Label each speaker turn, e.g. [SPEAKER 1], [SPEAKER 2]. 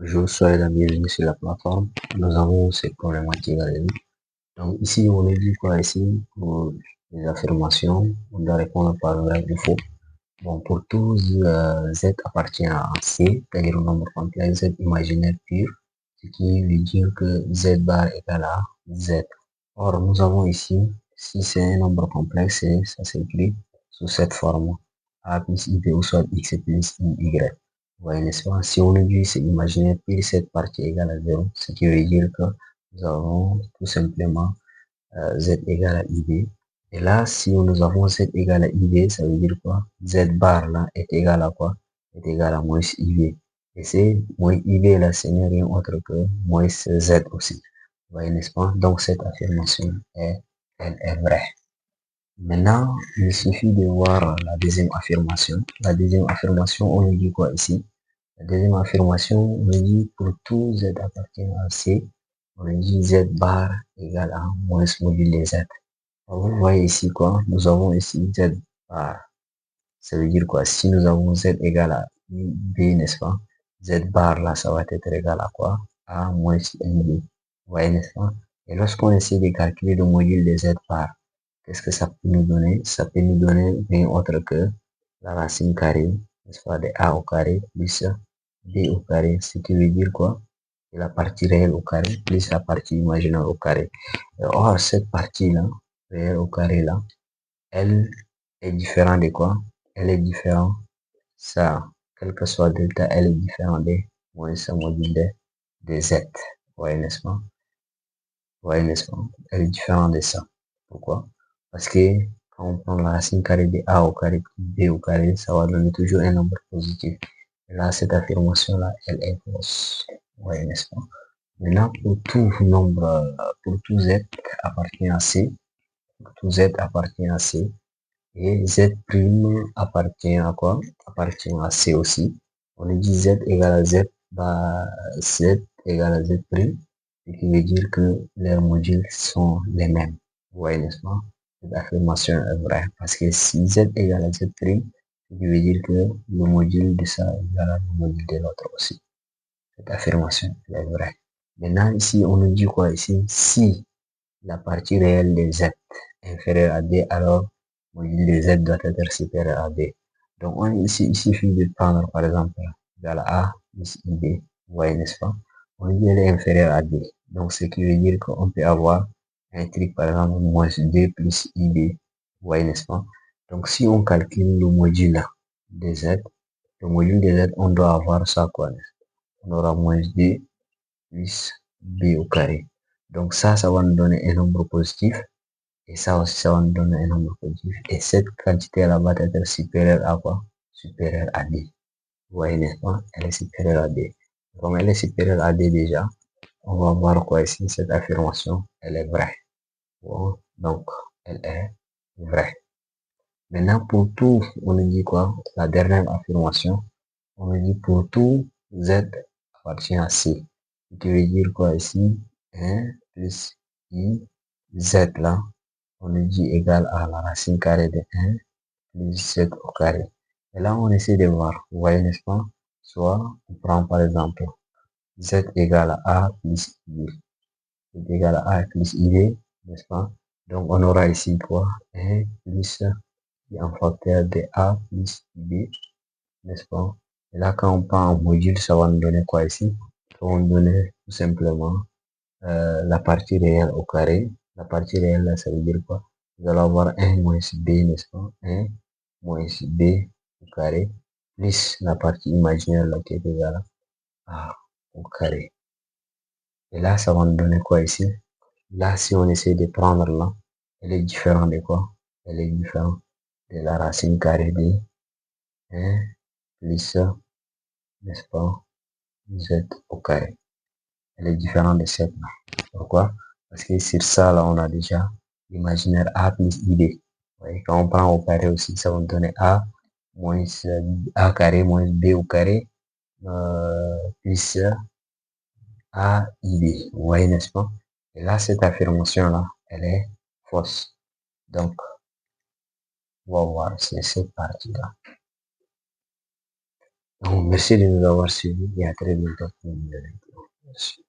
[SPEAKER 1] Bonjour, soyez la bienvenue sur la plateforme. Nous avons ces problématiques à résoudre. Donc ici, on est dit quoi ici pour les affirmations. On doit répondre par vrai ou faux. Bon, pour tous, Z appartient à C, c'est-à-dire au nombre complexe Z imaginaire pur, ce qui veut dire que Z bar égale à Z. Or, nous avons ici, si c'est un nombre complexe, ça s'écrit sous cette forme. A plus IB ou soit X plus Y. Vous voyez, n'est-ce pas? Si on dit c'est imaginaire pur, cette partie égale à 0, ce qui veut dire que nous avons tout simplement Z égale à IB. Et là, si nous avons Z égale à IB, ça veut dire quoi? Z bar là est égal à quoi? Est égal à moins IB. Et c'est moins IB là, ce n'est rien autre que moins Z aussi. Vous voyez, n'est-ce pas? Donc cette affirmation elle est vraie. Maintenant, il suffit de voir la deuxième affirmation. La deuxième affirmation, on nous dit quoi ici? La deuxième affirmation, on nous dit pour tout Z appartient à C, on nous dit Z bar égale à moins module de Z. Vous voyez ici quoi? Nous avons ici Z bar. Ça veut dire quoi? Si nous avons Z égale à B, n'est-ce pas? Z bar là, ça va être égal à quoi? A moins IB. Vous voyez, n'est-ce pas? Et lorsqu'on essaie de calculer le module de Z bar, qu'est-ce que ça peut nous donner? Ça peut nous donner rien autre que la racine carrée, n'est-ce pas? De A au carré plus B au carré. Ce qui veut dire quoi? La partie réelle au carré plus la partie imaginaire au carré. Or, cette partie-là, réelle au carré là, elle est différente de quoi? Elle est différente, ça, quel que soit delta, elle est différente de moins ça module de Z. Vous voyez, n'est-ce pas? Vous voyez, n'est-ce pas? Elle est différente de ça. Pourquoi? Parce que quand on prend la racine carrée de A au carré plus B au carré, ça va donner toujours un nombre positif. Et là, cette affirmation-là, elle est fausse. Vous voyez, n'est-ce pas? Maintenant, pour tout nombre, pour tout Z appartient à C, tout Z appartient à C, et Z' appartient à quoi? Appartient à C aussi. On dit Z égale à Z, bah, Z égale à Z', ce qui veut dire que leurs modules sont les mêmes. Vous voyez, n'est-ce pas? Cette affirmation est vraie. Parce que si Z égale à Z', ce qui veut dire que le module de ça est égal à le module de l'autre aussi. Cette affirmation est vraie. Maintenant, ici, on nous dit quoi ici? Si la partie réelle de Z est inférieure à D, alors module de Z doit être supérieur à D. Donc, ici, il suffit de prendre, par exemple, égal à A plus IB. Vous voyez, n'est-ce pas? On dit elle est inférieure à D. Donc, ce qui veut dire qu'on peut avoir un truc, par exemple, moins 2 plus IB. Vous voyez, n'est-ce pas? Donc, si on calcule le module de Z, le module de Z, on doit avoir ça, quoi. On aura moins 2 plus B au carré. Donc ça va nous donner un nombre positif. Et ça aussi, ça va nous donner un nombre positif. Et cette quantité-là va être supérieure à quoi? Supérieure à D. Vous voyez, n'est-ce pas? Elle est supérieure à D. Comme elle est supérieure à D déjà, on va voir quoi ici? Cette affirmation, elle est vraie. Bon, donc, elle est vraie. Maintenant, pour tout, on nous dit quoi? La dernière affirmation, on nous dit pour tout, Z appartient à C. Ce qui veut dire quoi ici? 1 plus I, Z là, on nous dit égal à la racine carrée de 1 plus Z au carré. Et là, on essaie de voir. Vous voyez, n'est-ce pas? Soit, on prend par exemple Z égale à A plus I. Z égale à A plus I, n'est-ce pas? Donc, on aura ici quoi? 1 plus un facteur de A plus B, n'est-ce pas? Et là, quand on prend en module, ça va nous donner quoi ici? Ça va nous donner tout simplement la partie réelle au carré. La partie réelle, là, ça veut dire quoi? Vous allez avoir 1 moins B, n'est-ce pas? 1 moins B au carré, plus la partie imaginaire, là, qui est égale à A au carré. Et là, ça va nous donner quoi ici? Là, si on essaie de prendre là, elle est différente de quoi? Elle est différente de la racine carrée de 1 plus, n'est-ce pas, Z au carré. Elle est différente de cette là. Pourquoi? Parce que sur ça, là, on a déjà l'imaginaire A plus IB. Ouais, quand on prend au carré aussi, ça va nous donner A moins A carré moins B au carré plus A IB. Vous voyez, n'est-ce pas? Et là, cette affirmation-là, elle est fausse. Donc, on va voir, c'est cette partie-là. Donc, merci de nous avoir suivis et à très bientôt pour une nouvelle vidéo. Merci.